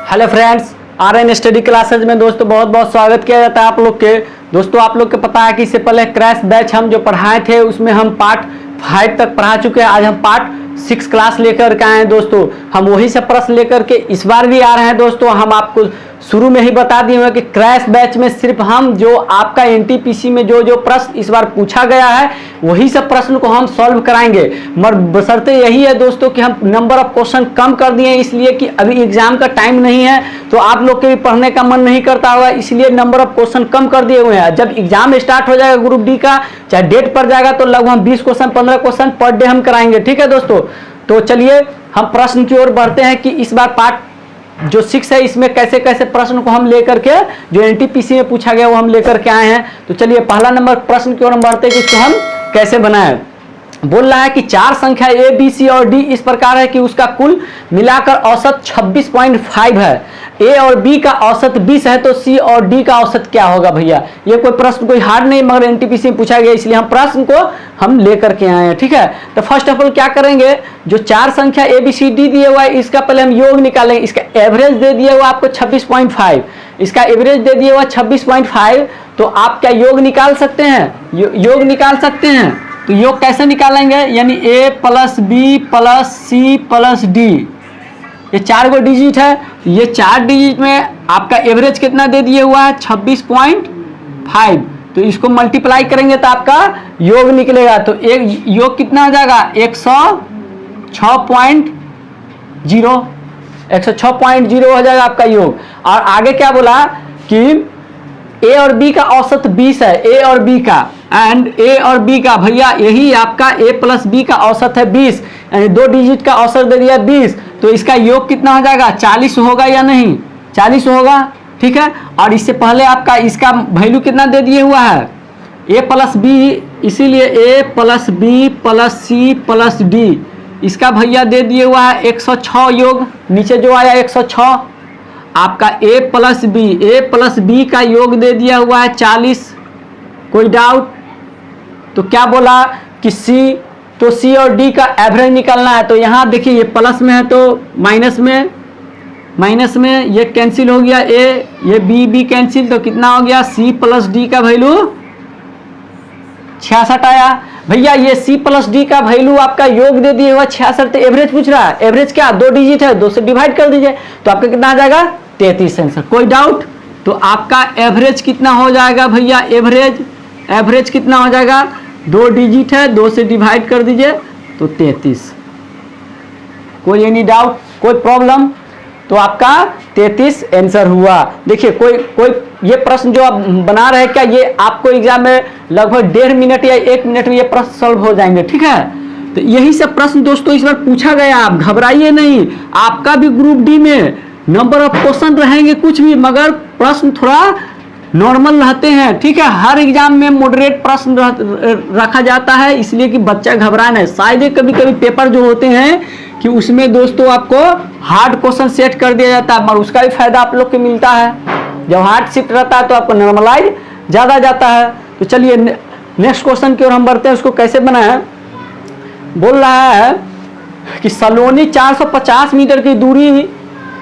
Hello friends, R N study classes में दोस्तों बहुत बहुत स्वागत किया जाता है आप लोग के। दोस्तों आप लोग को पता है कि इससे पहले क्रैश बैच हम जो पढ़ाए थे उसमें हम पार्ट 5 तक पढ़ा चुके हैं। आज हम पार्ट 6 क्लास लेकर के आए हैं दोस्तों। हम वही सब प्रश्न लेकर के इस बार भी आ रहे हैं दोस्तों। हम आपको शुरू में ही बता दिए हैं कि क्रैश बैच में सिर्फ हम जो आपका एनटीपीसी में जो प्रश्न इस बार पूछा गया है वही सब प्रश्न को हम सॉल्व कराएंगे। मगर बशर्ते यही है दोस्तों कि हम नंबर ऑफ क्वेश्चन कम कर दिए हैं, इसलिए कि अभी एग्जाम का टाइम नहीं है तो आप लोग के भी पढ़ने का मन नहीं करता होगा, इसलिए नंबर ऑफ क्वेश्चन कम कर दिए हुए हैं। जब एग्जाम स्टार्ट हो जाएगा ग्रुप डी का, चाहे डेट पर जाएगा तो लगभग 20 क्वेश्चन 15 क्वेश्चन पर डे हम कराएंगे। ठीक है दोस्तों, तो चलिए हम प्रश्न की ओर बढ़ते हैं कि इस बार पार्ट जो 6 है इसमें कैसे कैसे प्रश्न को हम लेकर के जो एनटीपीसी में पूछा गया वो हम लेकर के आए हैं। तो चलिए पहला नंबर प्रश्न की ओर हम बढ़ते हैं कि इसको हम कैसे बनाएं। बोल रहा है कि 4 संख्या ए बी सी और डी इस प्रकार है कि उसका कुल मिलाकर औसत 26.5 है। ए और बी का औसत 20 है तो सी और डी का औसत क्या होगा। भैया ये कोई प्रश्न कोई हार्ड नहीं मगर एनटीपीसी में पूछा गया इसलिए हम प्रश्न को हम लेकर के आए हैं। ठीक है, तो फर्स्ट ऑफ ऑल क्या करेंगे, जो 4 संख्या ए बी सी डी दिए हुआ है इसका पहले हम योग निकालेंगे। इसका एवरेज दे दिया हुआ आपको 26.5, इसका एवरेज दे दिया हुआ 26.5, तो आप क्या योग निकाल सकते हैं, योग निकाल सकते हैं। तो योग कैसे निकालेंगे, यानी A plus B plus C plus D, ये 4 गो डिजिट है। ये 4 डिजिट में आपका एवरेज कितना दे दिए हुआ है 26.5, तो इसको मल्टीप्लाई करेंगे तो आपका योग निकलेगा। तो एक योग कितना आ जाएगा 106.0 हो जाएगा आपका योग। और आगे क्या बोला कि ए और बी का औसत 20 है, ए और बी का, एंड ए और बी का भैया यही आपका ए प्लस बी का औसत है 20, यानी 2 डिजिट का औसत दे दिया 20, तो इसका योग कितना हो जाएगा 40 होगा या नहीं, 40 होगा। ठीक है, और इससे पहले आपका इसका वैल्यू कितना दे दिए हुआ है ए प्लस बी, इसीलिए A plus B plus C plus D, इसका भैया दे दिए हुआ है 106 योग, नीचे जो आया 106। आपका ए प्लस बी का योग दे दिया हुआ है 40, कोई डाउट। तो क्या बोला कि सी, तो सी और डी का एवरेज निकालना है। तो यहाँ देखिए ये प्लस में है तो माइनस में ये कैंसिल हो गया, ये बी कैंसिल, तो कितना हो गया सी प्लस डी का वैल्यू 66 आया। भैया ये सी प्लस डी का वैल्यू आपका योग दे दिए हुआ 66, तो एवरेज पूछ रहा है। एवरेज क्या 2 डिजिट है, 2 से डिवाइड कर दीजिए तो आपका कितना आ जाएगा 33 आंसर। कोई डाउट। तो आपका एवरेज कितना हो जाएगा भैया, एवरेज कितना हो जाएगा 2 डिजिट है, 2 से डिवाइड कर दीजिए तो 33। कोई एनी डाउट, कोई प्रॉब्लम। तो आपका 33 आंसर हुआ। देखिए कोई ये प्रश्न जो आप बना रहे हैं क्या, ये आपको एग्जाम में लगभग 1.5 मिनट या 1 मिनट में ये प्रश्न सॉल्व हो जाएंगे। ठीक है, तो यही सब प्रश्न दोस्तों इस बार पूछा गया, आप घबराइए नहीं। आपका भी ग्रुप डी में नंबर ऑफ क्वेश्चन रहेंगे कुछ भी, मगर प्रश्न थोड़ा नॉर्मल रहते हैं। ठीक है, हर एग्जाम में मॉडरेट प्रश्न रखा जाता है, इसलिए कि बच्चा घबरा नहीं। शायद कभी कभी पेपर जो होते हैं कि उसमें दोस्तों आपको हार्ड क्वेश्चन सेट कर दिया जाता है, मगर उसका भी फायदा आप लोग को मिलता है। जब हार्ड शिफ्ट रहता है तो आपको नॉर्मलाइज ज़्यादा जाता है। तो चलिए नेक्स्ट क्वेश्चन की ओर हम बढ़ते हैं, उसको कैसे बनाएं। बोल रहा है कि सलोनी 450 मीटर की दूरी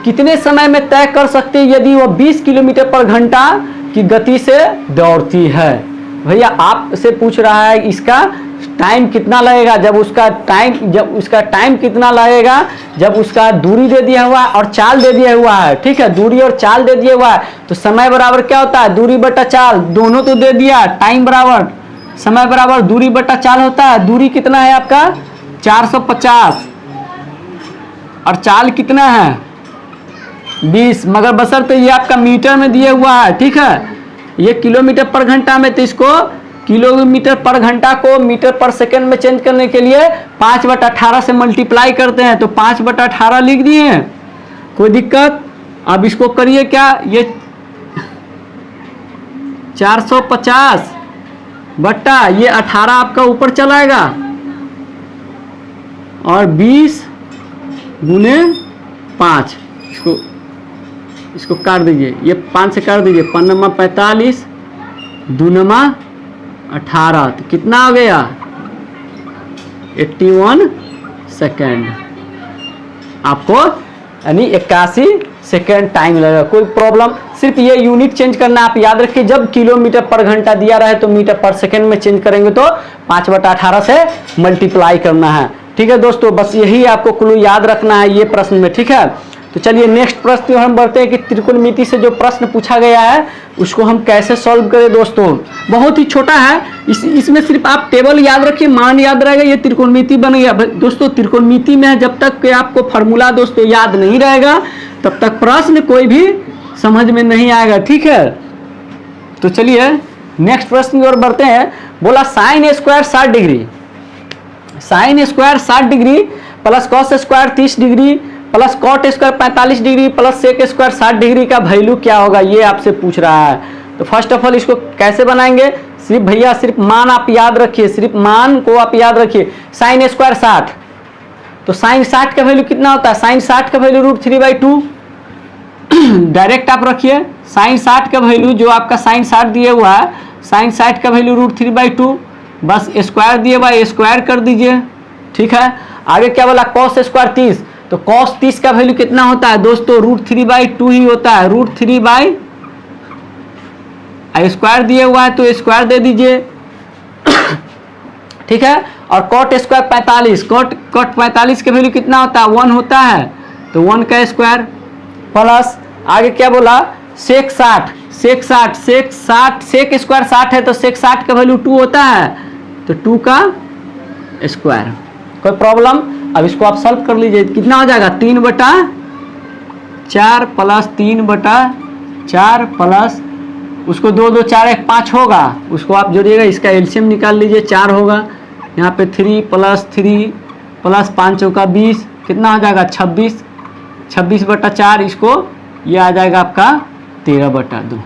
कितने समय में तय कर सकती है यदि वह 20 किलोमीटर पर घंटा की गति से दौड़ती है। भैया आपसे पूछ रहा है इसका टाइम कितना लगेगा, जब उसका टाइम कितना लगेगा जब उसका दूरी दे दिया हुआ है और चाल दे दिया हुआ है। ठीक है, दूरी और चाल दे दिया हुआ है तो समय बराबर क्या होता है दूरी बटा चाल, दोनों तो दे दिया। टाइम बराबर समय बराबर दूरी बटा चाल होता है। दूरी कितना है आपका 450 और चाल कितना है 20, मगर बशर्ते ये आपका मीटर में दिया हुआ है। ठीक है, ये किलोमीटर पर घंटा में, तो इसको किलोमीटर पर घंटा को मीटर पर सेकंड में चेंज करने के लिए 5/18 से मल्टीप्लाई करते हैं, तो 5/18 लिख दिए। कोई दिक्कत। अब इसको करिए क्या, ये 450 बट्टा ये 18 आपका ऊपर चलाएगा और 20 गुने 5, इसको काट दीजिए, ये 5 से काट दीजिए, 5 45 2 18, तो कितना हो गया 81 सेकेंड। आपको यानी 81 सेकेंड टाइम लगेगा। कोई प्रॉब्लम, सिर्फ ये यूनिट चेंज करना आप याद रखिए। जब किलोमीटर पर घंटा दिया रहे तो मीटर पर सेकेंड में चेंज करेंगे तो 5/18 से मल्टीप्लाई करना है। ठीक है दोस्तों, बस यही आपको क्लू याद रखना है ये प्रश्न में। ठीक है, तो चलिए नेक्स्ट प्रश्न की हम बढ़ते हैं कि त्रिकोणमिति से जो प्रश्न पूछा गया है उसको हम कैसे सॉल्व करें। दोस्तों बहुत ही छोटा है, इसमें सिर्फ आप टेबल याद रखिए, मान याद रहेगा, ये त्रिकोणमिति बन गया। दोस्तों त्रिकोणमिति में जब तक कि आपको फार्मूला दोस्तों याद नहीं रहेगा तब तक प्रश्न कोई भी समझ में नहीं आएगा। ठीक है, तो चलिए नेक्स्ट प्रश्न की ओर बढ़ते हैं। बोला sine square 60 degree, sine square 60 degree plus cos square 30 degree plus cot square 45 degree plus sec square 60 degree का वैल्यू क्या होगा, ये आपसे पूछ रहा है। तो फर्स्ट ऑफ ऑल इसको कैसे बनाएंगे, सिर्फ भैया सिर्फ मान आप याद रखिए, सिर्फ मान को आप याद रखिए। साइन स्क्वायर 60, तो साइन 60 का वैल्यू कितना होता है, साइन 60 का वैल्यू √3/2 डायरेक्ट आप रखिए। साइन 60 का वैल्यू जो आपका साइन 60 दिया हुआ है, साइन 60 का वैल्यू √3/2, बस स्क्वायर दिए हुआ स्क्वायर कर दीजिए। ठीक है, आगे क्या बोला, कॉस स्क्वायर 30, तो कॉस 30 का वैल्यू कितना होता है दोस्तों, √3/2 ही होता है। √3 स्क्वायर दिया हुआ है तो स्क्वायर दे दीजिए। ठीक है, और कॉट स्क्वायर 45, कॉट 45 का वैल्यू कितना होता है, 1 होता है, तो 1 का स्क्वायर प्लस आगे क्या बोला, सेक 60, सेक 60, सेक 60, सेक स्क्वायर 60 है तो सेक 60 का वैल्यू 2 होता है, तो 2 का स्क्वायर। कोई प्रॉब्लम, अब इसको आप सॉल्व कर लीजिए, कितना हो जाएगा 3/4 प्लस 3/4 प्लस उसको 2 2 4 1 5 होगा, उसको आप जोड़िएगा, इसका एलसीएम निकाल लीजिए, 4 होगा। यहाँ पे 3 प्लस 3 प्लस 5 चौका 20, कितना हो जाएगा 26, 26/4, इसको ये आ जाएगा आपका 13/2।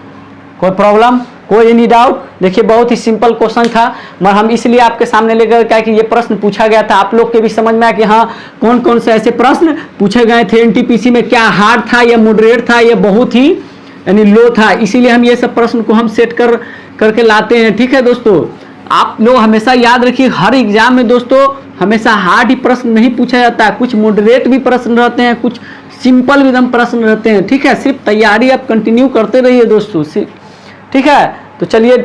कोई प्रॉब्लम, कोई एनी डाउट। देखिए बहुत ही सिंपल क्वेश्चन था, मगर हम इसलिए आपके सामने लेकर क्या कि ये प्रश्न पूछा गया था, आप लोग के भी समझ में आया कि हाँ कौन कौन से ऐसे प्रश्न पूछे गए थे एनटीपीसी में, क्या हार्ड था या मॉडरेट था या बहुत ही यानी लो था, इसीलिए हम ये सब प्रश्न को हम सेट करके लाते हैं। ठीक है दोस्तों, आप लोग हमेशा याद रखिए हर एग्जाम में दोस्तों हमेशा हार्ड ही प्रश्न नहीं पूछा जाता है, कुछ मॉडरेट भी प्रश्न रहते हैं, कुछ सिंपल भी एकदम प्रश्न रहते हैं। ठीक है, सिर्फ तैयारी आप कंटिन्यू करते रहिए दोस्तों। ठीक है, तो चलिए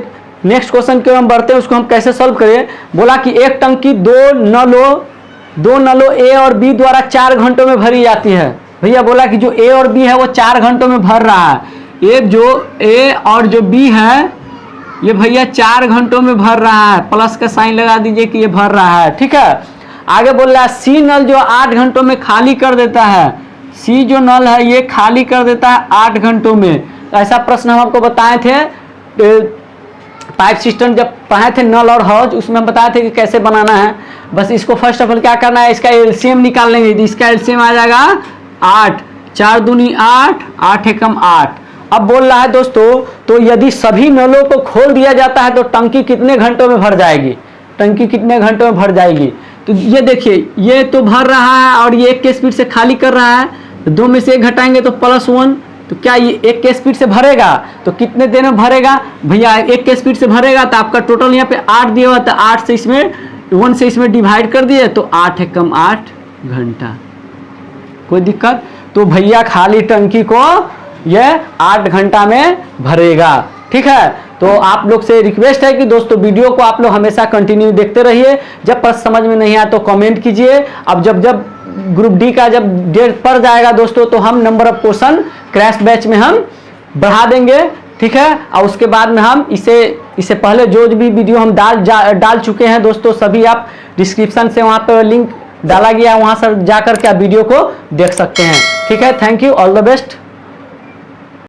नेक्स्ट क्वेश्चन की ओर हम बढ़ते हैं, उसको हम कैसे सॉल्व करें। बोला कि एक टंकी दो नलों ए और बी द्वारा 4 घंटों में भरी जाती है। भैया बोला कि जो ए और बी है वो 4 घंटों में भर रहा है, जो ए और जो बी है ये भैया 4 घंटों में भर रहा है, प्लस का साइन लगा दीजिए कि ये भर रहा है। ठीक है, आगे बोल रहा है सी नल जो 8 घंटों में खाली कर देता है, सी जो नल है ये खाली कर देता है 8 घंटों में। ऐसा प्रश्न हम आपको बताए थे पाइप सिस्टम जब पढ़ाए थे नल और हौज, उसमें हम बताए थे कि कैसे बनाना है। बस इसको फर्स्ट ऑफ ऑल क्या करना है, इसका एलसीएम निकाल लेंगे, इसका एलसीएम आ जाएगा 8, 4 दूनी 8, 8 एकम 8। अब बोल रहा है दोस्तों, तो यदि सभी नलों को खोल दिया जाता है तो टंकी कितने घंटों में भर जाएगी, टंकी कितने घंटों में भर जाएगी। तो ये देखिए ये तो भर रहा है और ये 1 के स्पीड से खाली कर रहा है, तो 2 में से 1 घटाएंगे तो +1, तो क्या ये 1 के स्पीड से भरेगा, तो कितने देर में भरेगा भैया, 1 के स्पीड से भरेगा तो आपका टोटल यहाँ पे 8 दिया हुआ था, 8 से इसमें 1 से इसमें डिवाइड कर दिए तो 8 एकम 8 घंटा। कोई दिक्कत, तो भैया खाली टंकी को ये 8 घंटा में भरेगा। ठीक है, तो आप लोग से रिक्वेस्ट है कि दोस्तों वीडियो को आप लोग हमेशा कंटिन्यू देखते रहिए, जब प्रश्न समझ में नहीं आया तो कमेंट कीजिए। अब जब ग्रुप डी का जब डेट पड़ जाएगा दोस्तों तो हम number of question crash batch में हम बढ़ा देंगे। ठीक है, और उसके बाद में हम इससे पहले जो भी वीडियो हम डाल चुके हैं दोस्तों, सभी आप डिस्क्रिप्शन से वहाँ पर लिंक डाला गया है, वहाँ से जाकर के आप वीडियो को देख सकते हैं। ठीक है, thank you, all the best.